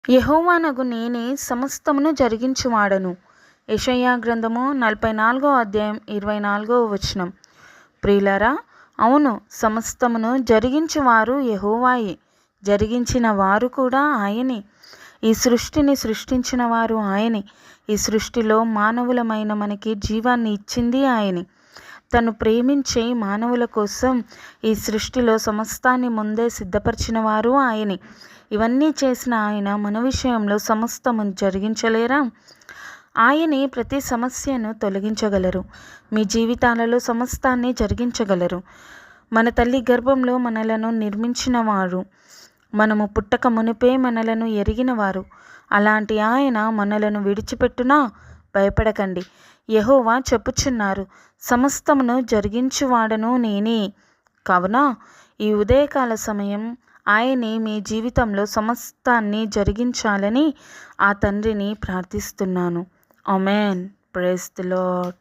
యెహోవానగు నేనే సమస్తమును జరిగించువాడను. యెషయా గ్రంథము 44 అధ్యాయం 24 వచనం. ప్రియులారా, అవును, సమస్తమును జరిగించువారు యెహోవాయే, జరిగించిన వారు కూడా ఆయనే. ఈ సృష్టిని సృష్టించిన వారు ఆయనే. ఈ సృష్టిలో మానవులమైన మనకి జీవాన్ని ఇచ్చింది ఆయనే. తను ప్రేమించే మానవుల కోసం ఈ సృష్టిలో సమస్తాన్ని ముందే సిద్ధపరిచిన వారు ఆయనే. ఇవన్నీ చేసిన ఆయన మన విషయంలో సమస్తము జరిగించలేరా? ఆయనే ప్రతి సమస్యను తొలగించగలరు. మీ జీవితాలలో సమస్తాన్ని జరిగించగలరు. మన తల్లి గర్భంలో మనలను నిర్మించిన వారు, మనము పుట్టక మునిపే మనలను ఎరిగినవారు. అలాంటి ఆయన మనలను విడిచిపెట్టునా భయపడకండి. యెహోవా చెప్పుచున్నారు, సమస్తమును జరిగించువాడను నేనే. కావున ఈ ఉదయకాల సమయం ఆయనే మీ జీవితంలో సమస్తాన్ని జరిగించాలని ఆ తండ్రిని ప్రార్థిస్తున్నాను. ఆమేన్. Praise the lord.